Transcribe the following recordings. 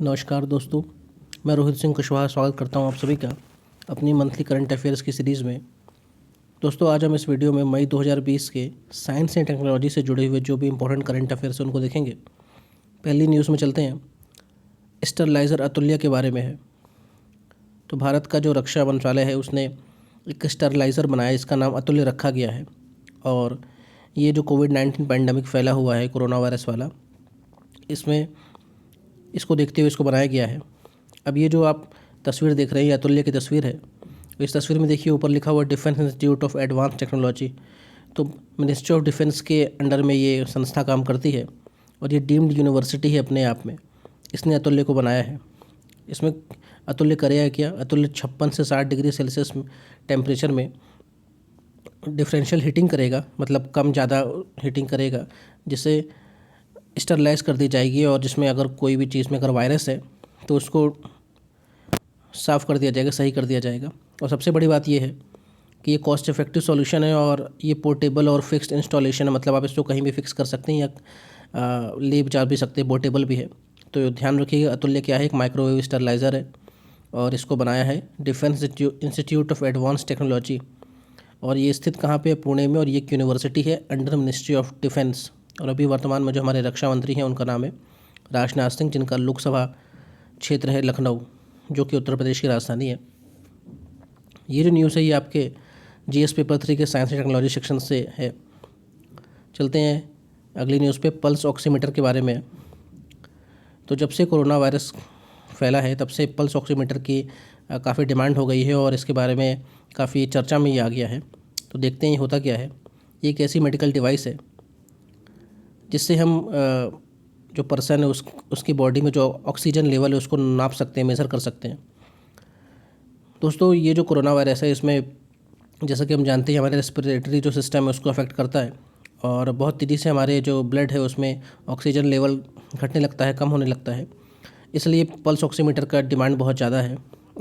नमस्कार दोस्तों, मैं रोहित सिंह कुशवाहा स्वागत करता हूं आप सभी का अपनी मंथली करंट अफेयर्स की सीरीज़ में। दोस्तों, आज हम इस वीडियो में मई 2020 के साइंस एंड टेक्नोलॉजी से जुड़े हुए जो भी इंपॉर्टेंट करंट अफेयर्स हैं उनको देखेंगे। पहली न्यूज़ में चलते हैं। स्टरलाइज़र अतुल्य के बारे में है। तो भारत का जो रक्षा मंत्रालय है उसने एक स्टरलाइज़र बनाया, इसका नाम अतुल्य रखा गया है। और ये जो कोविड-19 पैंडमिक फैला हुआ है, कोरोना वायरस वाला, इसको देखते हुए इसको बनाया गया है। अब ये जो आप तस्वीर देख रहे हैं, ये अतुल्य की तस्वीर है। इस तस्वीर में देखिए ऊपर लिखा हुआ defence institute of advance technology. तो मिनिस्ट्री ऑफ डिफेंस के अंडर में ये संस्था काम करती है और ये डीम्ड यूनिवर्सिटी है अपने आप में। इसने अतुल्य को बनाया है। इसमें अतुल्य करेगा क्या? अतुल्य 56 से 60 डिग्री सेल्सियस टेम्परेचर में डिफरेंशियल हीटिंग करेगा, मतलब कम ज़्यादा हीटिंग करेगा, जिसे स्टरलाइज कर दी जाएगी। और जिसमें अगर कोई भी चीज़ में अगर वायरस है तो उसको साफ़ कर दिया जाएगा, सही कर दिया जाएगा। और सबसे बड़ी बात यह है कि ये कॉस्ट इफेक्टिव सॉल्यूशन है और ये पोर्टेबल और फिक्स्ड इंस्टॉलेशन है, मतलब आप इसको कहीं भी फिक्स कर सकते हैं या ले जा भी सकते हैं, पोर्टेबल भी है। तो ध्यान रखिएगा, अतुल्य क्या है? एक माइक्रोवेव स्टरलाइज़र है और इसको बनाया है defence institute of advance technology. और ये स्थित कहाँ पे है? पुणे में। और ये एक यूनिवर्सिटी है अंडर मिनिस्ट्री ऑफ डिफेंस। और अभी वर्तमान में जो हमारे रक्षा मंत्री हैं उनका नाम है राजनाथ सिंह, जिनका लोकसभा क्षेत्र है लखनऊ, जो कि उत्तर प्रदेश की राजधानी है। ये जो न्यूज़ है ये आपके जीएस पेपर 3 के साइंस एंड टेक्नोलॉजी सेक्शन से है। चलते हैं अगली न्यूज़ पे। पल्स ऑक्सीमीटर के बारे में। तो जब से कोरोना वायरस फैला है तब से पल्स ऑक्सीमीटर की काफ़ी डिमांड हो गई है और इसके बारे में काफ़ी चर्चा में ये आ गया है। तो देखते हैं ये होता क्या है। ये एक ऐसी मेडिकल डिवाइस है जिससे हम जो पर्सन है उसकी बॉडी में जो ऑक्सीजन लेवल है उसको नाप सकते हैं, मेज़र कर सकते हैं। दोस्तों, ये जो कोरोना वायरस है इसमें जैसा कि हम जानते हैं हमारे रेस्पिरेटरी जो सिस्टम है उसको अफेक्ट करता है और बहुत तेज़ी से हमारे जो ब्लड है उसमें ऑक्सीजन लेवल घटने लगता है, कम होने लगता है। इसलिए पल्स ऑक्सीमीटर का डिमांड बहुत ज़्यादा है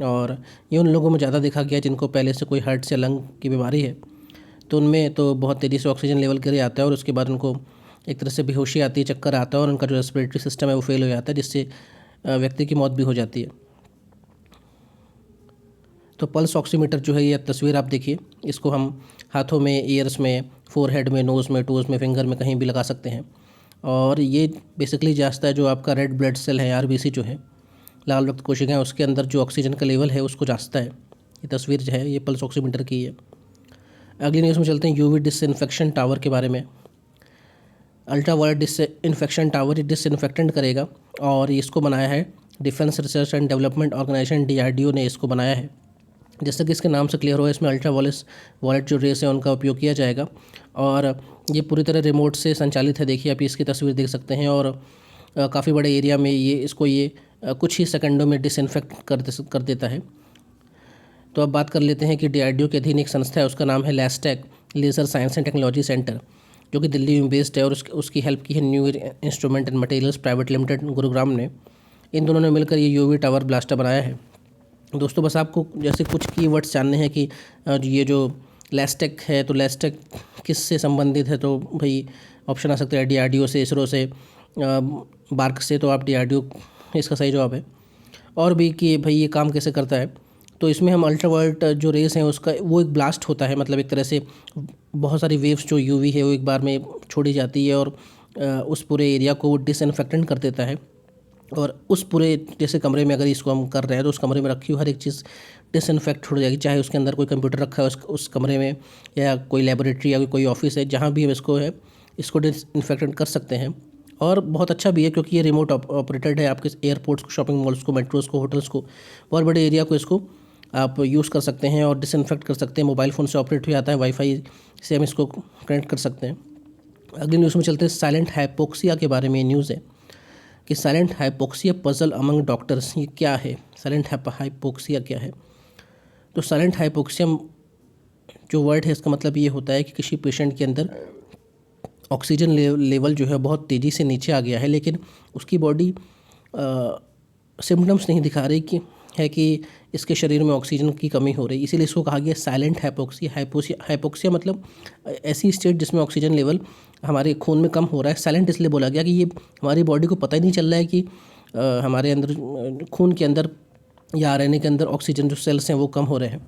और ये उन लोगों में ज़्यादा देखा गया जिनको पहले से कोई हार्ट से लंग की बीमारी है। तो उनमें तो बहुत तेज़ी से ऑक्सीजन लेवल गिर आता है और उसके बाद उनको एक तरह से बेहोशी आती है, चक्कर आता है और उनका जो रेस्पिरेटरी सिस्टम है वो फेल हो जाता है, जिससे व्यक्ति की मौत भी हो जाती है। तो पल्स ऑक्सीमीटर जो है ये तस्वीर आप देखिए, इसको हम हाथों में, ईयर्स में, फोरहेड में, नोज़ में, टोज़ में, फिंगर में कहीं भी लगा सकते हैं। और ये बेसिकली जांचता है जो आपका रेड ब्लड सेल है, आरबीसी जो है, लाल रक्त कोशिकाएं, उसके अंदर जो ऑक्सीजन का लेवल है उसको जांचता है। ये तस्वीर जो है ये पल्स ऑक्सीमीटर की है। अगली न्यूज़ में चलते हैं यूवी डिसइंफेक्शन टावर के बारे में। अल्ट्रावायलेट डिसइंफेक्शन टावर ये डिसइंफेक्टेंट करेगा और इसको बनाया है defence research and development organisation DRDO ने इसको बनाया है। जैसा कि इसके नाम से क्लियर हुआ, इसमें अल्ट्रावायलेट जो रेस है उनका उपयोग किया जाएगा और ये पूरी तरह रिमोट से संचालित है। देखिए आप इसकी तस्वीर देख सकते हैं और काफ़ी बड़े एरिया में ये कुछ ही सेकंडों में डिसइंफेक्ट कर देता है। तो अब बात कर लेते हैं कि DRDO के अधीन एक संस्था है, उसका नाम है LASTEC, laser science and technology centre, जो कि दिल्ली में बेस्ड है और उसकी हेल्प की है new instrument and materials private limited Gurugram ने। इन दोनों ने मिलकर ये यूवी टावर ब्लास्टर बनाया है। दोस्तों, बस आपको जैसे कुछ कीवर्ड्स जानने हैं कि ये जो लैस्टेक है तो लैस्टेक किस से संबंधित है, तो भाई ऑप्शन आ सकते हैं DRDO से, इसरो से, बार्क से, तो आप DRDO इसका सही जवाब है। और भी कि भाई ये काम कैसे करता है, तो इसमें हम अल्ट्रावायलेट जो रेस हैं उसका वो एक ब्लास्ट होता है, मतलब एक तरह से बहुत सारी वेव्स जो यूवी है वो एक बार में छोड़ी जाती है और उस पूरे एरिया को डिसइंफेक्टेंट कर देता है। और उस पूरे जैसे कमरे में अगर इसको हम कर रहे हैं तो उस कमरे में रखी हुई हर एक चीज़ डिसइंफेक्ट हो जाएगी, चाहे उसके अंदर कोई कंप्यूटर रखा है उस कमरे में या कोई लेबोरेटरी या कोई ऑफिस है, जहाँ भी हम इसको डिसइंफेक्टेंट कर सकते हैं। और बहुत अच्छा भी है क्योंकि ये रिमोट ऑपरेटेड है। आपके एयरपोर्ट्स को, शॉपिंग मॉल्स को, मेट्रोज़ को, होटल्स को, बहुत बड़े एरिया को इसको आप यूज़ कर सकते हैं और डिसइंफेक्ट कर सकते हैं। मोबाइल फ़ोन से ऑपरेट भी आता है, वाईफाई से हम इसको कनेक्ट कर सकते हैं। अगली न्यूज़ में चलते हैं। साइलेंट हाइपोक्सिया के बारे में न्यूज़ है कि silent hypoxia puzzle among doctors, ये क्या है? साइलेंट हाइपोक्सिया क्या है? तो साइलेंट हाइपोक्सिया जो वर्ड है इसका मतलब ये होता है कि किसी पेशेंट के अंदर ऑक्सीजन लेवल जो है बहुत तेज़ी से नीचे आ गया है, लेकिन उसकी बॉडी सिम्टम्स नहीं दिखा रही कि इसके शरीर में ऑक्सीजन की कमी हो रही, इसीलिए इसको कहा गया साइलेंट हाइपोक्सिया। हाइपोक्सिया मतलब ऐसी स्टेट जिसमें ऑक्सीजन लेवल हमारे खून में कम हो रहा है। साइलेंट इसलिए बोला गया कि ये हमारी बॉडी को पता ही नहीं चल रहा है कि हमारे अंदर खून के अंदर या आरएनए के अंदर ऑक्सीजन जो सेल्स हैं वो कम हो रहे हैं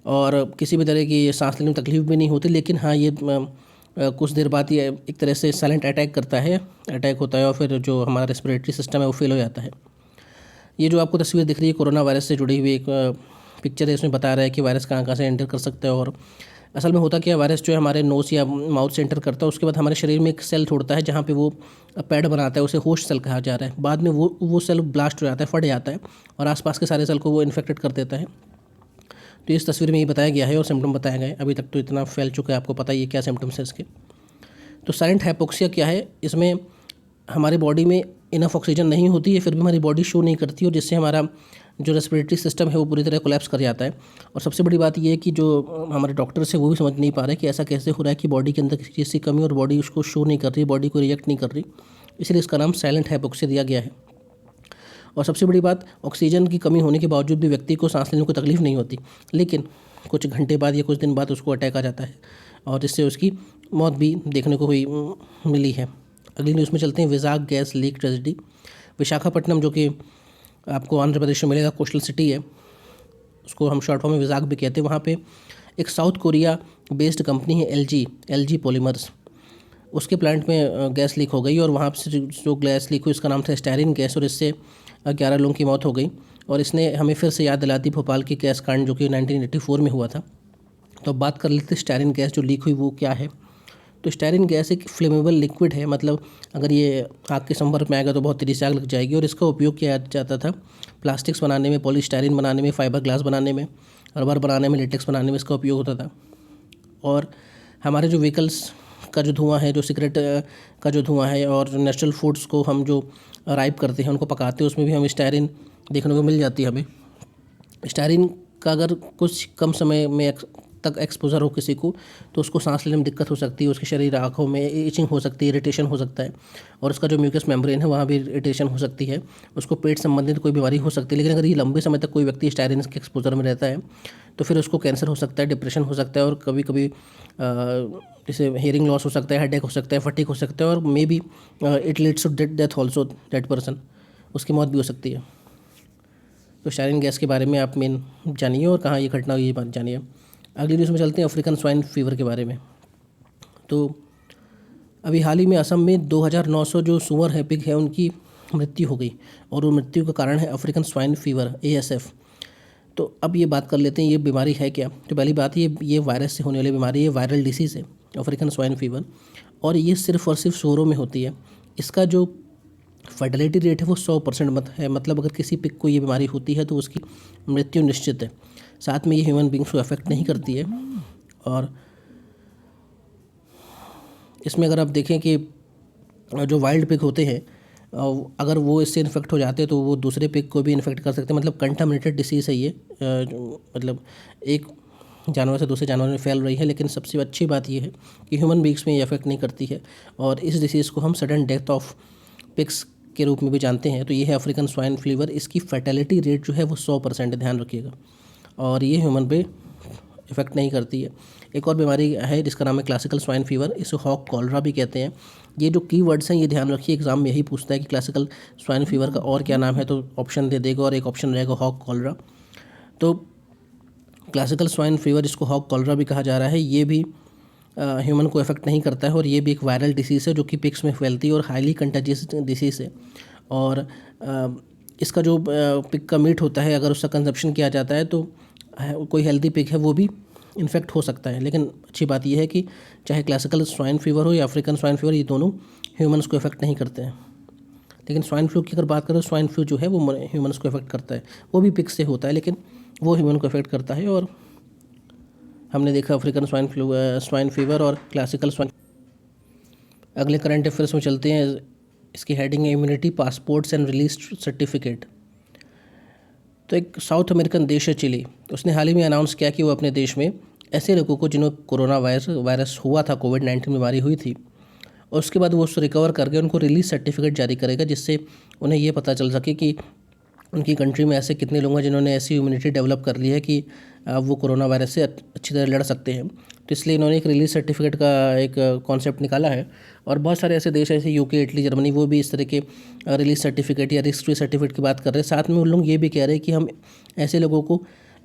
और किसी भी तरह की सांस लेने में तकलीफ भी नहीं होती। लेकिन हाँ, ये कुछ देर बाद ये एक तरह से साइलेंट अटैक करता है, अटैक होता है और फिर जो हमारा रेस्पिरेटरी सिस्टम है वो फेल हो जाता है। ये जो आपको तस्वीर दिख रही है कोरोना वायरस से जुड़ी हुई एक पिक्चर है। इसमें बता रहा है कि वायरस कहाँ कहाँ से एंटर कर सकता है और असल में होता क्या है, वायरस जो है हमारे नोज़ या माउथ से एंटर करता है, उसके बाद हमारे शरीर में एक सेल छोड़ता है जहाँ पे वो पैड बनाता है, उसे होस्ट सेल कहा जा रहा है। बाद में वो सेल ब्लास्ट हो जाता है, फट जाता है और आसपास के सारे सेल को वो इन्फेक्टेड कर देता है। तो इस तस्वीर में ये बताया गया है और सिम्टम बताए गए। अभी तक तो इतना फैल चुका है, आपको पता ही है क्या सिम्टम्स है इसके। तो साइलेंट हाइपोक्सिया क्या है, इसमें हमारी बॉडी में इनफ ऑक्सीजन नहीं होती है, फिर भी हमारी बॉडी शो नहीं करती और जिससे हमारा जो रेस्पिरेटरी सिस्टम है वो पूरी तरह कोलैप्स कर जाता है। और सबसे बड़ी बात ये है कि जो हमारे डॉक्टर्स हैं वो भी समझ नहीं पा रहे कि ऐसा कैसे हो रहा है कि बॉडी के अंदर किसी चीज़ की कमी और बॉडी उसको शो नहीं कर रही, बॉडी को रिएक्ट नहीं कर रही, इसलिए इसका नाम साइलेंट हाइपोक्सिया दिया गया है। और सबसे बड़ी बात, ऑक्सीजन की कमी होने के बावजूद भी व्यक्ति को सांस लेने को तकलीफ नहीं होती, लेकिन कुछ घंटे बाद या कुछ दिन बाद उसको अटैक आ जाता है और जिससे उसकी मौत भी देखने को हुई मिली है। अगली न्यूज़ में चलते हैं। Vizag gas leak tragedy. Visakhapatnam, जो कि आपको आंध्र प्रदेश में मिलेगा, कोस्टल सिटी है, उसको हम शॉर्ट फॉर्म में विजाग भी कहते हैं। वहाँ पे एक साउथ कोरिया बेस्ड कंपनी है एलजी पॉलीमर्स, उसके प्लांट में गैस लीक हो गई और वहाँ से जो गैस लीक हुई उसका नाम था स्टायरिन गैस और इससे 11 लोगों की मौत हो गई। और इसने हमें फिर से याद दिलाती भोपाल की गैस कांड जो कि 1984 में हुआ था। तो अब बात कर लेते हैं स्टायरिन गैस जो लीक हुई वो क्या है। तो स्टायरिन गैस एक फ्लेमेबल लिक्विड है, मतलब अगर ये आग के संपर्क में आएगा तो बहुत तेज़ी से आग लग जाएगी। और इसका उपयोग किया जाता था प्लास्टिक्स बनाने में, पॉलीस्टायरिन बनाने में, फाइबर ग्लास बनाने में, रबर बनाने में, लेटेक्स बनाने में इसका उपयोग होता था। और हमारे जो व्हीकल्स का जो धुआं है, जो सिगरेट का जो धुआं है और जो नेचुरल फूड्स को हम जो राइप करते हैं, उनको पकाते हैं, उसमें भी हम स्टायरिन देखने को मिल जाती है हमें। स्टायरिन का अगर कुछ कम समय में तक एक्सपोजर हो किसी को तो उसको सांस लेने में दिक्कत हो सकती है, उसके शरीर, आँखों में इचिंग हो सकती है, इरिटेशन हो सकता है और उसका जो म्यूकस मेम्ब्रेन है वहाँ भी इरिटेशन हो सकती है, उसको पेट संबंधित कोई बीमारी हो सकती है। लेकिन अगर ये लंबे समय तक कोई व्यक्ति स्टायरिन के एक्सपोजर में रहता है तो फिर उसको कैंसर हो सकता है, डिप्रेशन हो सकता है और कभी कभी जैसे हियरिंग लॉस हो सकता है, हेडेक हो सकता है, फटीक हो सकता है और maybe it leads to death also, dead person, उसकी मौत भी हो सकती है। तो स्टायरिन गैस के बारे में आप मेन जानिए और कहाँ ये घटना हुई ये बात जानिए। अगली न्यूज़ में चलते हैं अफ्रीकन स्वाइन फीवर के बारे में। तो अभी हाल ही में असम में 2900 जो सूअर है, पिग है, उनकी मृत्यु हो गई और वो मृत्यु का कारण है अफ्रीकन स्वाइन फीवर ASF। तो अब ये बात कर लेते हैं ये बीमारी है क्या। तो पहली बात, ये वायरस से होने वाली बीमारी, ये वायरल डिसीज़ है अफ्रीकन स्वाइन फीवर और ये सिर्फ और सिर्फ सूअरों में होती है। इसका जो फर्टिलिटी रेट है वो 100% मत है, मतलब अगर किसी पिग को ये बीमारी होती है तो उसकी मृत्यु निश्चित है। साथ में ये ह्यूमन बींग्स को अफेक्ट नहीं करती है। और इसमें अगर आप देखें कि जो वाइल्ड पिग होते हैं अगर वो इससे इन्फेक्ट हो जाते हैं तो वो दूसरे पिग को भी इन्फेक्ट कर सकते हैं, मतलब कंटामिनेटेड डिसीज़ है ये, मतलब एक जानवर से दूसरे जानवर में फैल रही है। लेकिन सबसे अच्छी बात ये है कि ह्यूमन बींग्स में ये अफेक्ट नहीं करती है और इस डिसीज़ को हम सडन डेथ ऑफ पिग्स के रूप में भी जानते हैं। तो ये है अफ्रीकन स्वाइन फीवर। इसकी फैटेलिटी रेट जो है वो 100% है, ध्यान रखिएगा, और ये ह्यूमन पे इफेक्ट नहीं करती है। एक और बीमारी है जिसका नाम है क्लासिकल स्वाइन फीवर, इसे हॉक कॉलरा भी कहते हैं। ये जो कीवर्ड्स हैं ये ध्यान रखिए, एग्जाम में यही पूछता है कि क्लासिकल स्वाइन फीवर का और क्या नाम है, तो ऑप्शन दे देगा और एक ऑप्शन रहेगा हॉक कॉलरा। तो क्लासिकल स्वाइन फीवर, इसको हॉक कॉलरा भी कहा जा रहा है, ये भी ह्यूमन को इफेक्ट नहीं करता है और ये भी एक वायरल डिसीज़ है जो कि पिग्स में फैलती है और हाईली कंटेजियस डिसीज़ है। और इसका जो पिग का मीट होता है अगर उसका कंजप्शन किया जाता है तो कोई हेल्दी पिग है वो भी इन्फेक्ट हो सकता है। लेकिन अच्छी बात यह है कि चाहे क्लासिकल स्वाइन फीवर हो या अफ्रीकन स्वाइन फीवर, ये दोनों ह्यूमन्स को इफेक्ट नहीं करते हैं। लेकिन स्वाइन फ्लू की अगर बात करें तो स्वाइन फ्लू जो है वो ह्यूमन्स को इफेक्ट करता है, वो भी पिग से होता है लेकिन वो ह्यूमन को इफेक्ट करता है। और हमने देखा अफ्रीकन स्वाइन फीवर और क्लासिकल स्वाइन। अगले करंट अफेयर्स में चलते हैं। इसकी हेडिंग है immunity passports and release certificate. तो एक साउथ अमेरिकन देश है चिली, उसने हाल ही में अनाउंस किया कि वो अपने देश में ऐसे लोगों को जिन्हें कोरोना वायरस हुआ था, कोविड-19 बीमारी हुई थी, और उसके बाद वो उससे रिकवर करके उनको रिलीज सर्टिफिकेट जारी करेगा, जिससे उन्हें ये पता चल सके कि उनकी कंट्री में ऐसे कितने लोग हैं जिन्होंने ऐसी इम्यूनिटी डेवलप कर ली है कि वो कोरोना वायरस से अच्छी तरह लड़ सकते हैं। तो इसलिए इन्होंने एक रिलीज सर्टिफिकेट का एक कॉन्सेप्ट निकाला है। और बहुत सारे ऐसे देश ऐसे यूके, इटली, जर्मनी, वो भी इस तरह के रिलीज सर्टिफिकेट या रिस्क फ्री सर्टिफिकेट की बात कर रहे हैं। साथ में उन लोग ये भी कह रहे हैं कि हम ऐसे लोगों को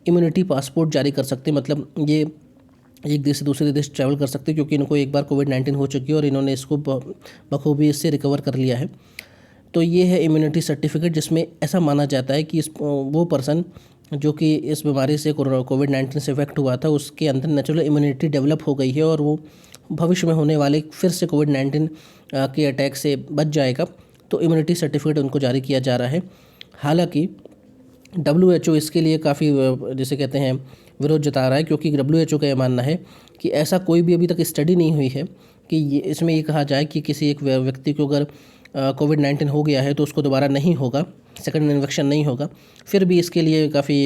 इम्यूनिटी पासपोर्ट जारी कर सकते हैं, मतलब ये एक देश से दूसरे देश ट्रैवल कर सकते हैं, क्योंकि इनको एक बार कोविड-19 हो चुकी है और इन्होंने इसको बखूबी इससे रिकवर कर लिया है। तो ये है इम्यूनिटी सर्टिफिकेट, जिसमें ऐसा माना जाता है कि इस वो पर्सन जो कि इस बीमारी से कोविड-19 से इफेक्ट हुआ था, उसके अंदर नेचुरल इम्यूनिटी डेवलप हो गई है और वो भविष्य में होने वाले फिर से कोविड-19 के अटैक से बच जाएगा। तो इम्यूनिटी सर्टिफिकेट उनको जारी किया जा रहा है। हालांकि WHO इसके लिए काफ़ी जिसे कहते हैं विरोध जता रहा है, क्योंकि WHO का यह मानना है कि ऐसा कोई भी अभी तक स्टडी नहीं हुई है कि इसमें ये कहा जाए कि किसी एक व्यक्ति को अगर कोविड-19 हो गया है तो उसको दोबारा नहीं होगा, सेकंड इन्फेक्शन नहीं होगा। फिर भी इसके लिए काफ़ी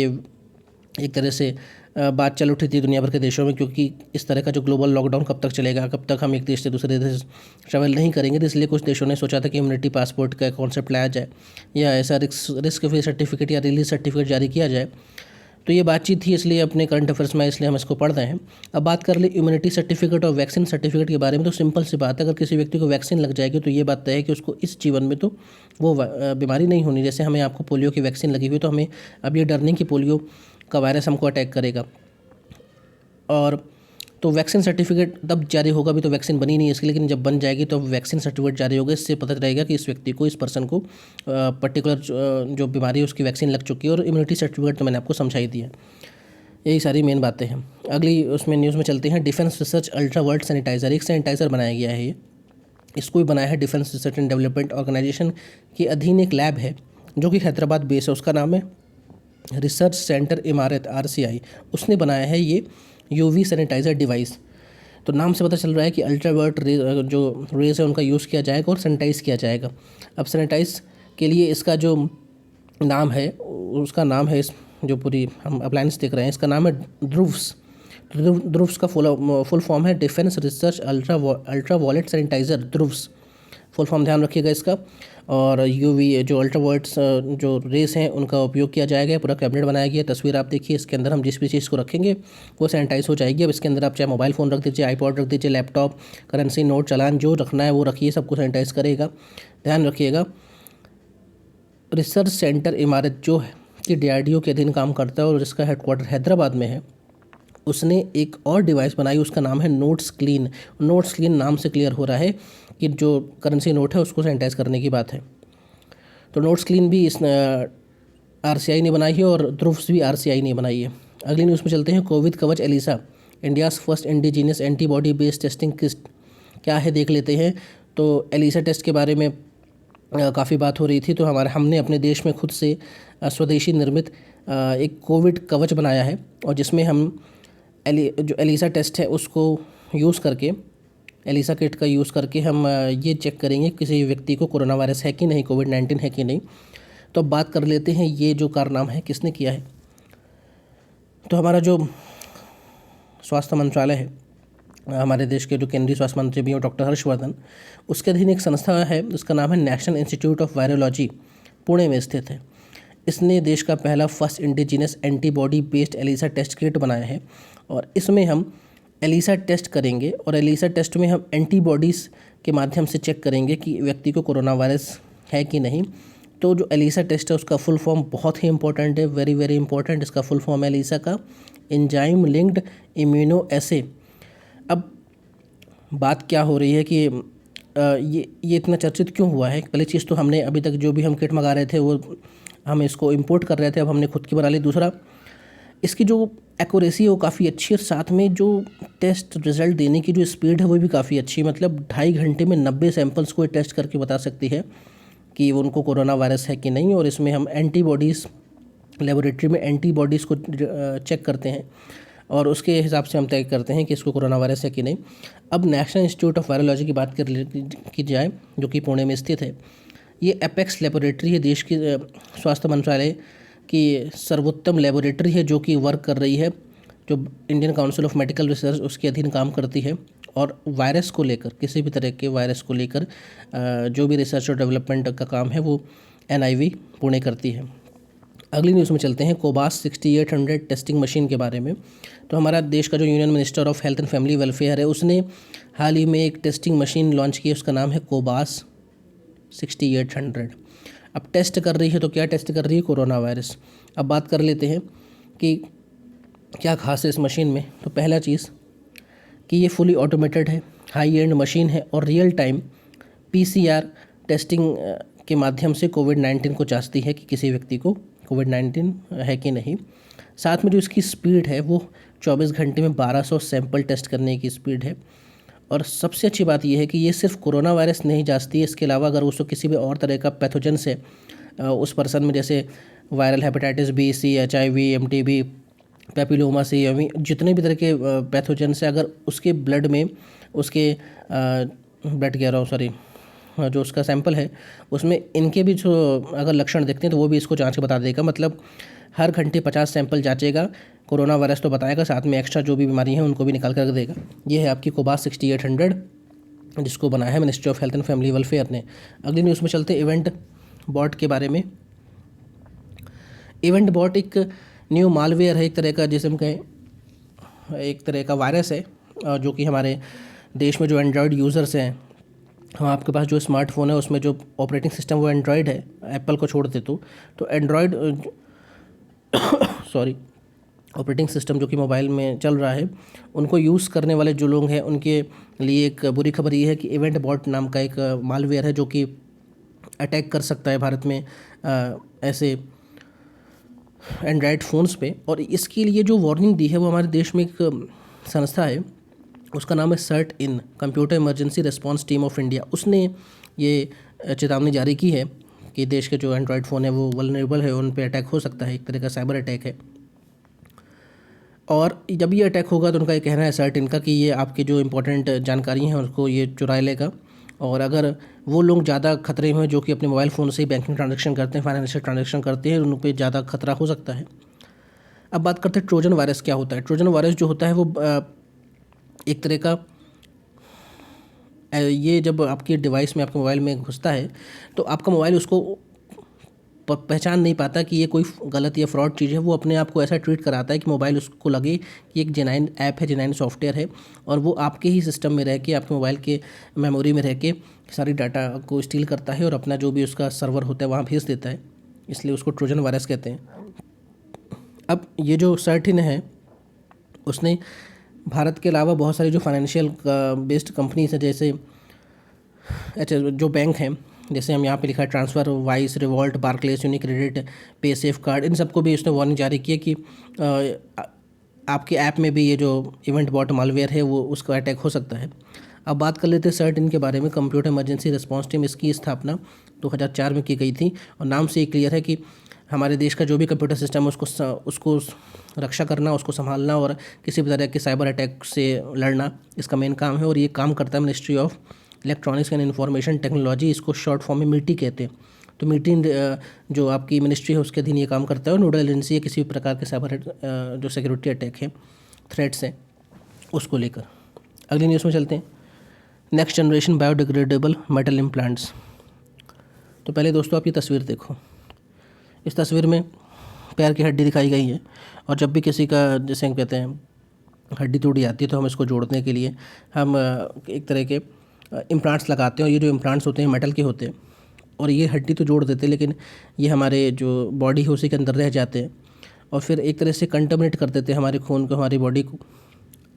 एक तरह से बात चल उठी थी दुनिया भर के देशों में, क्योंकि इस तरह का जो ग्लोबल लॉकडाउन कब तक चलेगा, कब तक हम एक देश से दूसरे देश ट्रैवल नहीं करेंगे। तो इसलिए कुछ देशों ने सोचा था कि इम्यूनिटी पासपोर्ट का कॉन्सेप्ट लाया जाए या ऐसा रिस्क फ्री सर्टिफिकेट या रिलीज सर्टिफिकेट जारी किया जाए। तो ये बातचीत थी, इसलिए अपने करंट अफेयर्स में इसलिए हम इसको पढ़ रहे हैं। अब बात कर ले इम्यूनिटी सर्टिफिकेट और वैक्सीन सर्टिफिकेट के बारे में। तो सिंपल सी बात है, अगर किसी व्यक्ति को वैक्सीन लग जाएगी तो ये बात तय है कि उसको इस जीवन में तो वो बीमारी नहीं होनी। जैसे हमें आपको पोलियो की वैक्सीन लगी हुई, तो हमें अब ये डर नहीं कि पोलियो का वायरस हमको अटैक करेगा। और तो वैक्सीन सर्टिफिकेट तब जारी होगा, अभी तो वैक्सीन बनी नहीं है इसकी, लेकिन जब बन जाएगी तो वैक्सीन सर्टिफिकेट जारी होगा। इससे पता चलेगा कि इस व्यक्ति को, इस पर्सन को पर्टिकुलर जो बीमारी है उसकी वैक्सीन लग चुकी है। और इम्यूनिटी सर्टिफिकेट तो मैंने आपको समझाई दी है। यही सारी मेन बातें हैं। अगली उसमें न्यूज़ में चलते हैं। Defence research ultra world sanitiser, एक सैनिटाइज़र बनाया गया है। ये इसको भी बनाया है defence research and development organisation के अधीन एक लैब है जो कि हैदराबाद बेस है। उसका नाम है रिसर्च सेंटर इमारत RCI। उसने बनाया है ये UV सैनिटाइज़र डिवाइस। तो नाम से पता चल रहा है कि अल्ट्रावायलेट जो रेज है उनका यूज़ किया जाएगा और सैनिटाइज़ किया जाएगा। अब सैनिटाइज़ के लिए इसका जो नाम है, उसका नाम है, इस जो पूरी हम अप्लायंस देख रहे हैं इसका नाम है ध्रुव्स। ध्रुव्स का फुल फॉर्म है defence research ultraviolet sanitiser, DRUVS full form ध्यान रखिएगा इसका। और UV जो अल्ट्रावायलेट्स जो रेस हैं उनका उपयोग किया जाएगा। पूरा कैबिनेट बनाया गया, तस्वीर आप देखिए। इसके अंदर हम जिस भी चीज़ को रखेंगे वो सैनिटाइज हो जाएगी। अब इसके अंदर आप चाहे मोबाइल फ़ोन रख दीजिए, आईपॉड रख दीजिए, लैपटॉप, करेंसी नोट, चालान, जो रखना है वो रखिए, सबको सैनिटाइज करेगा। ध्यान रखिएगा। रिसर्च सेंटर इमारत जो है कि DRDO के अधीन काम करता है और जिसका हेडक्वार्टर हैदराबाद में है, उसने एक और डिवाइस बनाई, उसका नाम है नोट्स क्लीन। नोट्स क्लीन नाम से क्लियर हो रहा है कि जो करेंसी नोट है उसको सैनिटाइज करने की बात है। तो नोट्स क्लीन भी इस RCI ने बनाई है और ध्रुव्स भी RCI ने बनाई है। अगली न्यूज़ में चलते हैं। Covid Kavach ELISA, India's first indigenous antibody based testing kit क्या है देख लेते हैं। तो एलिसा टेस्ट के बारे में काफ़ी बात हो रही थी, तो हमने अपने देश में खुद से स्वदेशी निर्मित एक कोविड कवच बनाया है, और जिसमें हम जो एलिसा टेस्ट है उसको यूज़ करके, एलिसा किट का यूज़ करके हम ये चेक करेंगे किसी व्यक्ति को कोरोना वायरस है कि नहीं, कोविड-19 है कि नहीं। तो अब बात कर लेते हैं ये जो कारनामा है किसने किया है। तो हमारा जो स्वास्थ्य मंत्रालय है, हमारे देश के जो केंद्रीय स्वास्थ्य मंत्री भी हैं डॉक्टर हर्षवर्धन, उसके अधीन एक संस्था है, उसका नाम है national institute of virology, Pune में स्थित है। इसने देश का पहला first indigenous antibody based ELISA test kit बनाया है, और इसमें हम एलिसा टेस्ट करेंगे और एलिसा टेस्ट में हम एंटीबॉडीज़ के माध्यम से चेक करेंगे कि व्यक्ति को कोरोना वायरस है कि नहीं। तो जो एलिसा टेस्ट है उसका फुल फॉर्म बहुत ही इंपॉर्टेंट है, वेरी वेरी इंपॉर्टेंट। इसका फुल फॉर्म है एलिसा का एंजाइम लिंक्ड इम्यूनो एसे। अब बात क्या हो रही है कि ये इतना चर्चित क्यों हुआ है। पहली चीज़ तो हमने अभी तक जो भी हम किट मंगा रहे थे वो हम इसको इंपोर्ट कर रहे थे, अब हमने खुद की बना ली। दूसरा, इसकी जो एक्यूरेसी है वो काफ़ी अच्छी है, और साथ में जो टेस्ट रिज़ल्ट देने की जो स्पीड है वो भी काफ़ी अच्छी है। मतलब 2.5 घंटे में 90 सैंपल्स को टेस्ट करके बता सकती है कि उनको कोरोना वायरस है कि नहीं। और इसमें हम एंटीबॉडीज़, लेबोरेटरी में एंटीबॉडीज़ को चेक करते हैं और उसके हिसाब से हम तय करते हैं कि इसको कोरोना वायरस है कि नहीं। अब नेशनल इंस्टीट्यूट ऑफ वायरोलॉजी की बात की जाए, जो कि पुणे में स्थित है, ये एपेक्स लेबोरेटरी है, देश की स्वास्थ्य मंत्रालय की सर्वोत्तम लेबोरेटरी है, जो कि वर्क कर रही है, जो Indian council of medical research उसके अधीन काम करती है। और वायरस को लेकर, किसी भी तरह के वायरस को लेकर जो भी रिसर्च और डेवलपमेंट का काम है वो NIV पुणे करती है। अगली न्यूज़ में चलते हैं कोबास 6800 टेस्टिंग मशीन के बारे में। तो हमारा देश का जो union minister of health and family welfare है, उसने हाल ही में एक टेस्टिंग मशीन लॉन्च की है, उसका नाम है कोबास 6800। अब टेस्ट कर रही है, तो क्या टेस्ट कर रही है? Corona virus. अब बात कर लेते हैं कि क्या खास है इस मशीन में। तो पहला चीज़ कि ये फुली ऑटोमेटेड है, हाई एंड मशीन है और रियल टाइम PCR टेस्टिंग के माध्यम से कोविड-19 को जांचती है कि किसी व्यक्ति को कोविड-19 है कि नहीं। साथ में जो इसकी स्पीड है वो 24 घंटे में 1200 सैंपल टेस्ट करने की स्पीड है। और सबसे अच्छी बात यह है कि ये सिर्फ कोरोना वायरस नहीं जांचती है, इसके अलावा अगर उसको किसी भी और तरह का पैथोजन से उस पर्सन में, जैसे वायरल हेपेटाइटिस बी, सी, HIV, MTB, पैपिलोमा सी, जितने भी तरह के पैथोजन से अगर उसके ब्लड में, उसके ब्लड कह रहा हूँ सॉरी, जो उसका सैंपल है उसमें इनके भी जो अगर लक्षण दिखते हैं तो वो भी इसको जांच के बता देगा। मतलब हर घंटे 50 सैंपल जांचेगा, कोरोना वायरस तो बताएगा, साथ में एक्स्ट्रा जो भी बीमारी हैं उनको भी निकाल कर देगा। ये है आपकी कोबास 6800, जिसको बनाया है ministry of health and family welfare ने। अगली न्यूज़ में चलते हैं इवेंट बॉट के बारे में। इवेंट बॉट एक न्यू मालवेयर है, एक तरह का, जिसे हम कहें एक तरह का वायरस है, जो कि हमारे देश में जो एंड्रॉयड यूज़र्स हैं, हाँ, आपके पास जो स्मार्टफोन है उसमें जो ऑपरेटिंग सिस्टम वो एंड्रॉयड है, एप्पल को छोड़ दे तो एंड्रॉयड सॉरी ऑपरेटिंग सिस्टम जो कि मोबाइल में चल रहा है, उनको यूज़ करने वाले जो लोग हैं उनके लिए एक बुरी खबर ये है कि इवेंट बॉट नाम का एक मालवेयर है जो कि अटैक कर सकता है भारत में ऐसे एंड्रॉयड फ़ोन्स पे। और इसके लिए जो वार्निंग दी है वो हमारे देश में एक संस्था है, उसका नाम है CERT-In, computer emergency response team of India. उसने ये चेतावनी जारी की है कि देश के जो एंड्रॉयड फ़ोन है वो वल्नरेबल है, उन पे अटैक हो सकता है, एक तरह का साइबर अटैक है। और जब ये अटैक होगा तो उनका ये कहना है CERT-In का कि ये आपकी जो इंपॉर्टेंट जानकारी हैं उसको ये चुरा लेगा। और अगर वो लोग ज़्यादा खतरे में जो कि अपने मोबाइल फ़ोन से ही बैंकिंग ट्रांजैक्शन करते हैं, फाइनेंशियल ट्रांजैक्शन करते हैं, उन पर ज़्यादा खतरा हो सकता है। अब बात करते हैं ट्रोजन वायरस क्या होता है। ट्रोजन वायरस जो होता है वो एक तरह का, ये जब आपके डिवाइस में, आपके मोबाइल में घुसता है तो आपका मोबाइल उसको पहचान नहीं पाता कि ये कोई गलत या फ्रॉड चीज़ है। वो अपने आप को ऐसा ट्रीट कराता है कि मोबाइल उसको लगे कि एक जेन्युइन ऐप है, जेन्युइन सॉफ्टवेयर है, और वो आपके ही सिस्टम में रह के, आपके मोबाइल के मेमोरी में रह के सारी डाटा को स्टील करता है और अपना जो भी उसका सर्वर होता है वहाँ भेज देता है, इसलिए उसको ट्रोजन वायरस कहते हैं। अब ये जो CERT-In है उसने भारत के अलावा बहुत सारी जो फाइनेंशियल बेस्ड कंपनीज हैं, जैसे अच्छा जो बैंक हैं, जैसे हम यहाँ पे लिखा है ट्रांसफ़र वाइस, रिवॉल्ट, बार्कलेस, यूनिक्रेडिट, पे सेफ कार्ड, इन सबको भी उसने वार्निंग जारी की है कि आपके ऐप में भी ये जो इवेंट बॉट मालवेयर है वो उसका अटैक हो सकता है। अब बात कर लेते हैं CERT-In के बारे में। कंप्यूटर इमरजेंसी रिस्पांस टीम, इसकी स्थापना 2004 में की गई थी और नाम से ये क्लियर है कि हमारे देश का जो भी कंप्यूटर सिस्टम है उसको रक्षा करना, उसको संभालना और किसी भी तरह के साइबर अटैक से लड़ना इसका मेन काम है। और ये काम करता है ministry of electronics and information technology, इसको शॉर्ट फॉर्म में MITI कहते हैं। तो MITI जो आपकी मिनिस्ट्री है उसके अधीन ये काम करता है और नोडल एजेंसी है किसी भी प्रकार के साइबर जो सिक्योरिटी अटैक है, थ्रेट्स हैं, उसको लेकर। अगली न्यूज़ में चलते हैं। Next generation biodegradable metal implants. तो पहले दोस्तों आप ये तस्वीर देखो। इस तस्वीर में पैर की हड्डी दिखाई गई है और जब भी किसी का, जैसे हम कहते हैं, हड्डी टूट जाती है तो हम इसको जोड़ने के लिए हम एक तरह के इम्प्लांट्स लगाते हैं। और ये जो इम्प्लांट्स होते हैं मेटल के होते हैं और ये हड्डी तो जोड़ देते हैं, लेकिन ये हमारे जो बॉडी है उसी के अंदर रह जाते हैं और फिर एक तरह से कंटामिनेट कर देते हैं हमारे खून को, हमारी बॉडी को।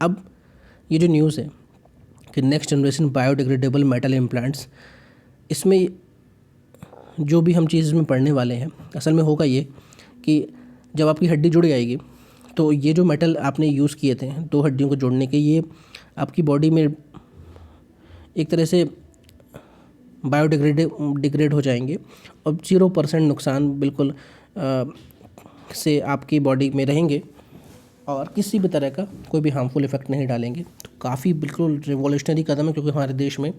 अब ये जो न्यूज़ है कि next generation biodegradable metal implants, इसमें जो भी हम चीज़ में पढ़ने वाले हैं, असल में होगा ये कि जब आपकी हड्डी जुड़ जाएगी तो ये जो मेटल आपने यूज़ किए थे 2 हड्डियों को जोड़ने के, ये आपकी बॉडी में एक तरह से डिग्रेड हो जाएंगे और 0% नुकसान बिल्कुल से आपकी बॉडी में रहेंगे और किसी भी तरह का कोई भी हार्मफुल इफेक्ट नहीं डालेंगे। तो काफ़ी बिल्कुल रिवॉल्यूशनरी कदम है, क्योंकि हमारे देश में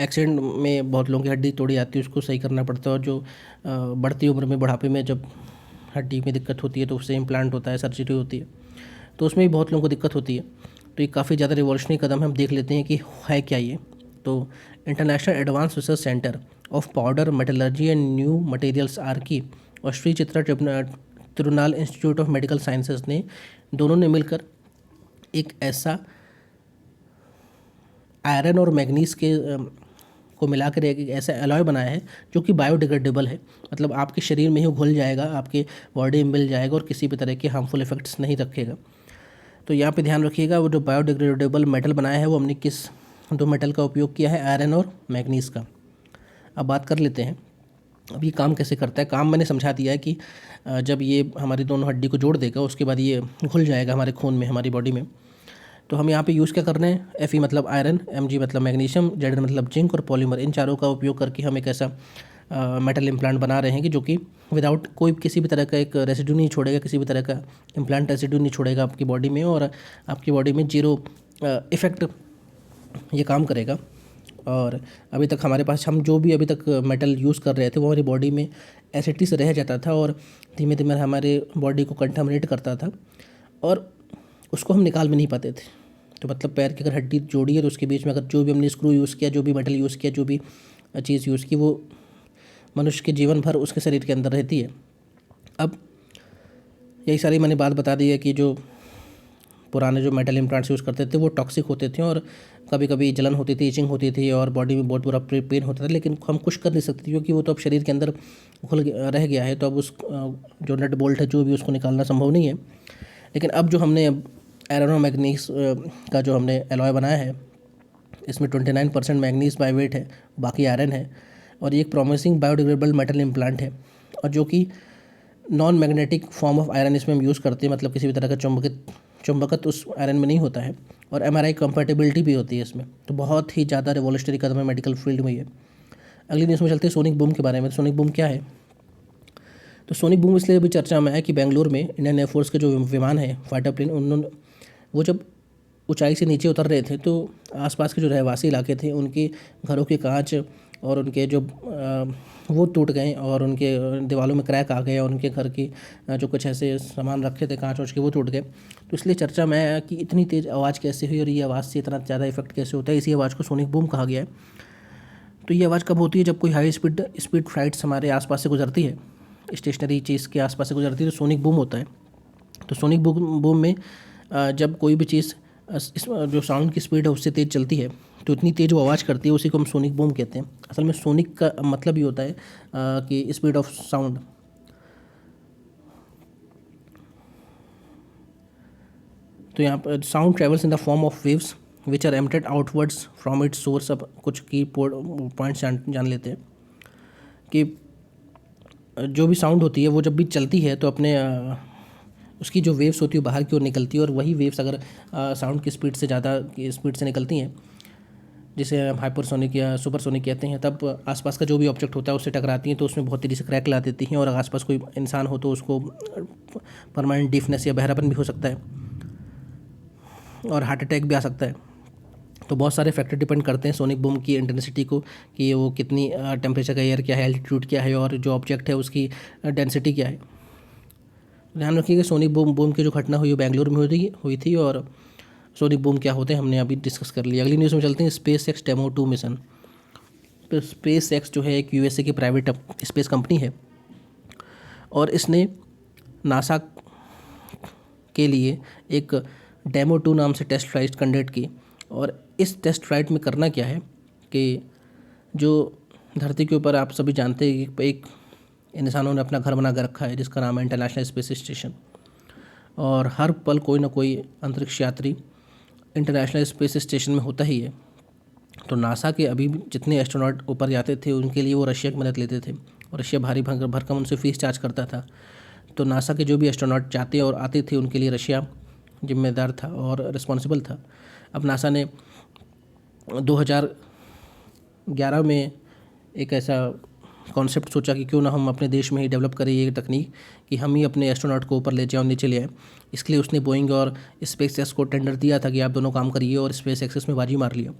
एक्सीडेंट में बहुत लोगों की हड्डी तोड़ी जाती है, उसको सही करना पड़ता है। और जो बढ़ती उम्र में, बुढ़ापे में जब हड्डी में दिक्कत होती है तो उससे इम्प्लांट होता है, सर्जरी होती है, तो उसमें भी बहुत लोगों को दिक्कत होती है। तो ये काफ़ी ज़्यादा रिवॉल्यूशनरी कदम है। हम देख लेते हैं कि है क्या ये। तो international advance research centre of powder metallurgy and new materials आर की और Shri Chitra Tirunal institute of medical sciences ने, दोनों ने मिलकर एक ऐसा आयरन और मैग्नीज के को मिलाकर एक ऐसा एलॉय बनाया है जो कि बायोडिग्रेडेबल है। मतलब आपके शरीर में ही घुल जाएगा, आपके बॉडी में मिल जाएगा और किसी भी तरह के हार्मफुल इफेक्ट्स नहीं रखेगा। तो यहाँ पे ध्यान रखिएगा, वो जो बायोडिग्रेडेबल मेटल बनाया है वो हमने किस दो मेटल का उपयोग किया है, आयरन और मैग्नीज का। अब बात कर लेते हैं अब ये काम कैसे करता है। काम मैंने समझा दिया है कि जब ये हमारी दोनों हड्डी को जोड़ देगा उसके बाद ये घुल जाएगा हमारे खून में, हमारी बॉडी में। तो हम यहाँ पे यूज़ क्या कर रहे हैं, Fe मतलब आयरन, Mg मतलब मैग्नीशियम, Zn मतलब जिंक और पॉलीमर, इन चारों का उपयोग करके हम एक ऐसा मेटल इम्प्लांट बना रहे हैं कि जो कि विदाउट कोई किसी भी तरह का एक रेसिड्यू नहीं छोड़ेगा, किसी भी तरह का इम्प्लांट रेसिड्यू नहीं छोड़ेगा आपकी बॉडी में, और आपकी बॉडी में जीरो इफ़ेक्ट ये काम करेगा। और अभी तक हमारे पास हम जो भी अभी तक मेटल यूज़ कर रहे थे वो हमारी बॉडी में एसिडिटी से रह जाता था और धीमे धीमे हमारे बॉडी को कंटामिनेट करता था और उसको हम निकाल भी नहीं पाते थे। तो मतलब पैर की अगर हड्डी जोड़ी है तो उसके बीच में अगर जो भी हमने स्क्रू यूज़ किया, जो भी मेटल यूज़ किया, जो भी चीज़ यूज़ की, वो मनुष्य के जीवन भर उसके शरीर के अंदर रहती है। अब यही सारी मैंने बात बता दी है कि जो पुराने जो मेटल इम्प्लांट्स यूज़ करते थे वो टॉक्सिक होते थे और कभी कभी जलन होती थी, इचिंग होती थी और बॉडी में बहुत बुरा पेन होता था, लेकिन हम कुछ कर नहीं सकते क्योंकि वो तो अब शरीर के अंदर रह गया है। तो अब उस जो नट बोल्ट है जो भी, उसको निकालना संभव नहीं है। लेकिन अब जो हमने आयरन और मैग्नीज का जो हमने एलॉय बनाया है, इसमें 29% मैग्नीज बाय वेट है, बाकी आयरन है, और ये एक प्रॉमिसिंग बायोडिग्रेडेबल मेटल इम्प्लांट है और जो कि non magnetic form of iron इसमें हम यूज़ करते हैं। मतलब किसी भी तरह का चुंबकत्व उस आयरन में नहीं होता है और MRI कंपैटिबिलिटी भी होती है इसमें। तो बहुत ही ज़्यादा रिवॉल्यूशनरी कदम है मेडिकल फील्ड में ये। अगली न्यूज़ में चलते हैं सोनिक बूम के बारे में। सोनिक बूम क्या है? तो सोनिक बूम इसलिए भी चर्चा में है कि बेंगलुरु में इंडियन एयरफोर्स के जो विमान है, फाइटर प्लेन, उन्होंने वो जब ऊंचाई से नीचे उतर रहे थे तो आसपास के जो रहवासी इलाके थे उनके घरों के कांच और उनके जो वो टूट गए और उनके दीवारों में क्रैक आ गए और उनके घर की जो कुछ ऐसे सामान रखे थे कांच वाँच के, वो टूट गए। तो इसलिए चर्चा में है कि इतनी तेज़ आवाज़ कैसे हुई और ये आवाज़ से इतना ज़्यादा इफेक्ट कैसे होता है। इसी आवाज़ को सोनिक बूम कहा गया है। तो ये आवाज़ कब होती है? जब कोई हाई स्पीड फ्लाइट्स हमारे आसपास से गुजरती है, स्टेशनरी चीज़ के आसपास से गुजरती है, तो सोनिक बूम होता है। तो सोनिक बूम में जब कोई भी चीज़ इस जो साउंड की स्पीड है उससे तेज़ चलती है तो इतनी तेज़ वो आवाज़ करती है, उसी को हम सोनिक बूम कहते हैं। असल में सोनिक का मतलब ये होता है कि स्पीड ऑफ साउंड। तो यहाँ पर sound travels in the form of waves which are emitted outwards from its source. अब कुछ की पॉइंट्स जान लेते हैं कि जो भी साउंड होती है वो जब भी चलती है तो अपने उसकी जो वेव्स होती है बाहर की ओर निकलती है और वही वेव्स अगर साउंड की स्पीड से ज़्यादा की स्पीड से निकलती हैं, जिसे हम हाइपरसोनिक या सुपरसोनिक कहते हैं, तब आसपास का जो भी ऑब्जेक्ट होता है उससे टकराती हैं तो उसमें बहुत तेज़ी से क्रैक ला देती हैं और अगर आसपास कोई इंसान हो तो उसको परमानेंट डीफनेस या बहरापन भी हो सकता है और हार्ट अटैक भी आ सकता है। तो बहुत सारे फैक्टर डिपेंड करते हैं सोनिक बूम की इंटेंसिटी को, कि वो कितनी टेम्परेचर का एयर क्या है, एल्टीट्यूड क्या है और जो ऑब्जेक्ट है उसकी डेंसिटी क्या है। ध्यान रखिएगा सोनिक बूम की जो घटना हुई वो बेंगलुरु में हुई थी और सोनिक बूम क्या होते हैं हमने अभी डिस्कस कर लिया। अगली न्यूज़ में चलते हैं, SpaceX डेमो 2 मिशन। तो SpaceX जो है एक USA की प्राइवेट स्पेस कंपनी है और इसने नासा के लिए एक डेमो 2 नाम से टेस्ट फ्लाइट कंडक्ट की। और इस टेस्ट फ्लाइट में करना क्या है कि जो धरती के ऊपर आप सभी जानते हैं कि एक इंसानों ने अपना घर बना कर रखा है जिसका नाम है इंटरनेशनल स्पेस स्टेशन, और हर पल कोई ना कोई अंतरिक्ष यात्री इंटरनेशनल स्पेस स्टेशन में होता ही है। तो नासा के अभी जितने एस्ट्रोनॉट ऊपर जाते थे उनके लिए वो रशिया की मदद लेते थे और रशिया भारी भरकम उनसे फीस चार्ज करता था। तो नासा के जो भी एस्ट्रोनॉट जाते और आते थे उनके लिए रशिया जिम्मेदार था और रिस्पॉन्सिबल था। अब नासा ने 2011 में एक ऐसा कॉन्सेप्ट सोचा कि क्यों ना हम अपने देश में ही डेवलप करें ये तकनीक कि हम ही अपने एस्ट्रोनॉट को ऊपर ले जाएं और नीचे ले आएँ। इसके लिए उसने बोइंग और SpaceX को टेंडर दिया था कि आप दोनों काम करिए और SpaceX में बाजी मार लिया।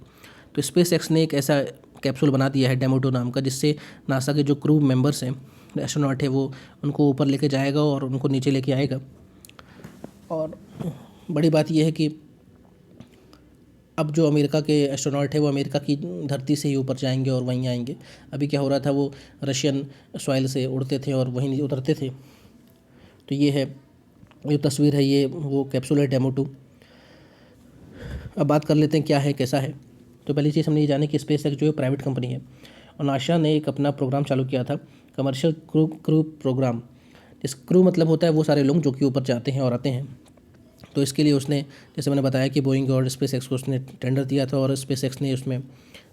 तो SpaceX ने एक ऐसा कैप्सूल बना दिया है डेमो 2 नाम का, जिससे नासा के जो क्रू मेंबर्स हैं, एस्ट्रोनॉट है, वो उनको ऊपर लेके जाएगा और उनको नीचे लेके आएगा। और बड़ी बात यह है कि अब जो अमेरिका के एस्ट्रोनॉट है वो अमेरिका की धरती से ही ऊपर जाएंगे और वहीं आएंगे। अभी क्या हो रहा था, वो रशियन सॉइल से उड़ते थे और वहीं उतरते थे। तो ये है, ये तस्वीर है, ये वो कैप्सूल है डेमो 2। अब बात कर लेते हैं क्या है कैसा है। तो पहली चीज़ हमने ये जाने कि स्पेस एक्स जो है प्राइवेट कंपनी है और नासा ने एक अपना प्रोग्राम चालू किया था, कमर्शियल क्रू प्रोग्राम। इस क्रू मतलब होता है वो सारे लोग जो कि ऊपर जाते हैं और आते हैं। तो इसके लिए उसने, जैसे मैंने बताया कि बोइंग और स्पेस एक्स को उसने टेंडर दिया था और स्पेस एक्स ने उसमें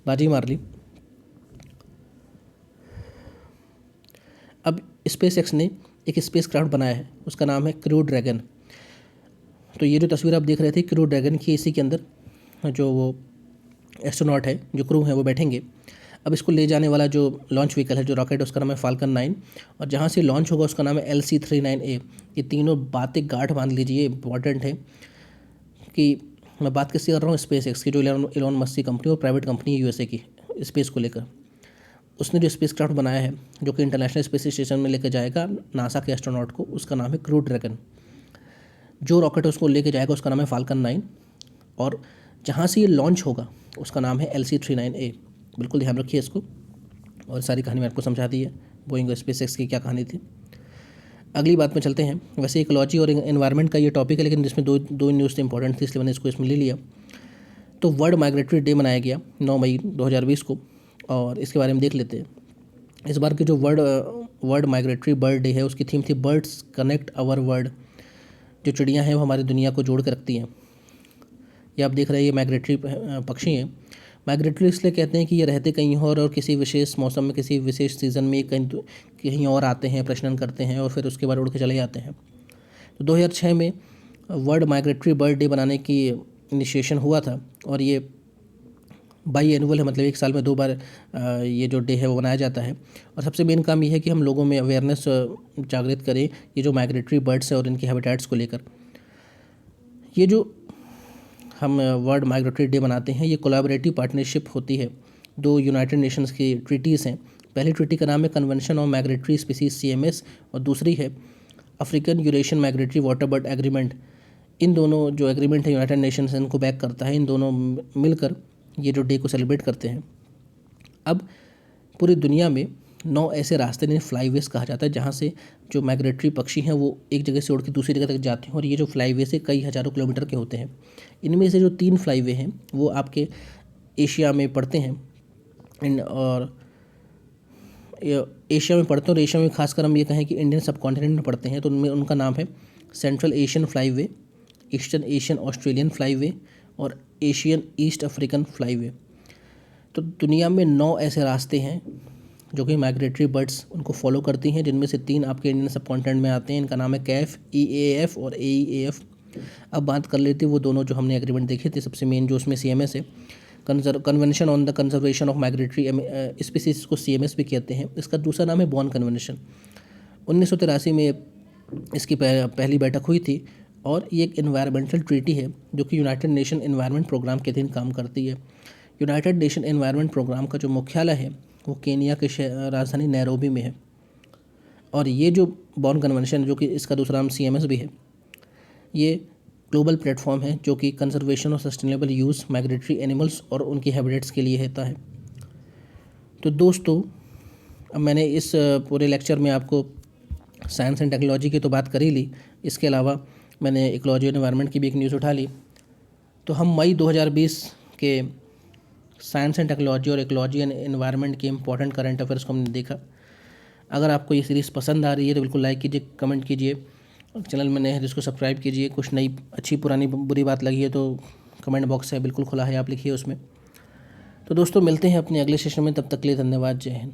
बाजी मार ली। अब स्पेस एक्स ने एक स्पेस क्राफ्ट बनाया है, उसका नाम है क्रू ड्रैगन। तो ये जो तस्वीर आप देख रहे थे क्रू ड्रैगन की, इसी के अंदर जो वो एस्ट्रोनॉट है, जो क्रू है, वो बैठेंगे। अब इसको ले जाने वाला जो लॉन्च व्हीकल है, जो रॉकेट, उसका नाम है फाल्कन 9 और जहाँ से लॉन्च होगा उसका नाम है LC-39A। ये तीनों बातें गांठ बांध लीजिए, इंपॉर्टेंट है कि मैं बात किसकी कर रहा हूँ, स्पेस एक्स की, जो इलॉन मस्क की कंपनी और प्राइवेट कंपनी है USA की, स्पेस को लेकर। उसने जो स्पेस क्राफ्ट बनाया है जो कि इंटरनेशनल स्पेस स्टेशन में लेकर जाएगा नासा के एस्ट्रोनॉट को, उसका नाम है क्रू ड्रैगन। जो रॉकेट उसको लेके जाएगा उसका नाम है फाल्कन 9 और जहाँ से ये लॉन्च होगा उसका नाम है LC-39A। बिल्कुल ध्यान रखिए इसको। और सारी कहानी मैंने आपको समझा दी है, बोइंग और स्पेस एक्स की क्या कहानी थी। अगली बात में चलते हैं। वैसे इकोलॉजी और एनवायरनमेंट का ये टॉपिक है, लेकिन जिसमें दो न्यूज़ इंपॉर्टेंट थी, इसलिए मैंने इसको इसमें ले लिया। तो वर्ल्ड माइग्रेटरी डे मनाया गया 9 मई 2020 को और इसके बारे में देख लेते हैं। इस बार की जो वर्ल्ड माइग्रेटरी बर्ड डे है उसकी थीम थी बर्ड्स कनेक्ट आवर वर्ल्ड। जो चिड़ियाँ हैं वो हमारी दुनिया को जोड़ कर रखती हैं। ये आप देख रहे हैं, ये माइग्रेटरी पक्षी हैं। माइग्रेटरी इसलिए कहते हैं कि ये रहते कहीं और किसी विशेष मौसम में, किसी विशेष सीज़न में कहीं और आते हैं, प्रजनन करते हैं और फिर उसके बाद उड़ के चले जाते हैं। तो 2006 में वर्ल्ड माइग्रेटरी बर्ड डे बनाने की इनिशिएशन हुआ था और ये बाई एनुअल है, मतलब एक साल में 2 बार ये जो डे है वो मनाया जाता है। और सबसे मेन काम ये है कि हम लोगों में अवेयरनेस जागृत करें ये जो माइग्रेटरी बर्ड्स है और इनके हैबिटेट्स को लेकर। ये जो हम वर्ल्ड माइग्रेटरी डे मनाते हैं, ये कोलैबोरेटिव पार्टनरशिप होती है 2 यूनाइटेड नेशंस की ट्रीटीज़ हैं। पहली ट्रीटी का नाम है convention on migratory species CMS और दूसरी है African Eurasian migratory water bird agreement. इन दोनों जो एग्रीमेंट है यूनाइटेड नेशंस इनको बैक करता है। इन दोनों मिलकर ये जो डे को सेलिब्रेट करते हैं। अब पूरी दुनिया में 9 ऐसे रास्ते जिन्हें फ्लाईवेज कहा जाता है, जहाँ से जो माइग्रेटरी पक्षी हैं वो एक जगह से उड़ के दूसरी जगह तक जाते हैं और ये जो फ्लाईवेज है कई हज़ारों किलोमीटर के होते हैं। इनमें से जो 3 फ्लाईवे हैं वो आपके एशिया में पड़ते हैं और एशिया में पड़ते हैं और एशिया में खासकर हम ये कहें कि इंडियन सब कॉन्टिनेंट में पड़ते हैं। तो उनमें उनका नाम है central Asian flyway, eastern Asian Australian flyway और एशियन ईस्ट अफ्रीकन फ्लाईवे। तो दुनिया में 9 ऐसे रास्ते हैं जो कि माइग्रेटरी बर्ड्स उनको फॉलो करती हैं, जिनमें से 3 आपके इंडियन सब कॉन्टिनेंट में आते हैं। इनका नाम है कैफ, EAF और AEAF। अब बात कर लेते हैं वो दोनों जो हमने एग्रीमेंट देखे थे। सबसे मेन जो उसमें CMS है, convention on the conservation of migratory species को CMS भी कहते हैं। इसका दूसरा नाम है बॉन कन्वेंशन। 1983 में इसकी पहली बैठक हुई थी और ये एक एनवायरमेंटल ट्रीटी है जो कि यूनाइटेड नेशन एनवायरनमेंट प्रोग्राम के अधीन काम करती है। यूनाइटेड नेशन एनवायरनमेंट प्रोग्राम का जो मुख्यालय है वो केनिया के राजधानी नैरोबी में है। और ये जो बॉन कन्वेंशन, जो कि इसका दूसरा नाम CMS भी है, ये ग्लोबल प्लेटफॉर्म है जो कि कंजर्वेशन और सस्टेनेबल यूज़ माइग्रेटरी एनिमल्स और उनकी हैबिटेट्स के लिए होता है। तो दोस्तों, अब मैंने इस पूरे लेक्चर में आपको साइंस एंड टेक्नोलॉजी की तो बात कर ही ली, इसके अलावा मैंने इकोलॉजी और एनवायरनमेंट की भी एक न्यूज़ उठा ली। तो हम मई 2020 के साइंस एंड टेक्नोलॉजी और इकोलॉजी एंड एनवायरनमेंट के इंपॉर्टेंट करंट अफेयर्स को हमने देखा। अगर आपको ये सीरीज़ पसंद आ रही है तो बिल्कुल लाइक कीजिए, कमेंट कीजिए, चैनल में नए हैं जिसको सब्सक्राइब कीजिए। कुछ नई अच्छी पुरानी बुरी बात लगी है तो कमेंट बॉक्स है बिल्कुल खुला है, आप लिखिए उसमें। तो दोस्तों, मिलते हैं अपने अगले सेशन में, तब तक के लिए धन्यवाद। जय हिंद।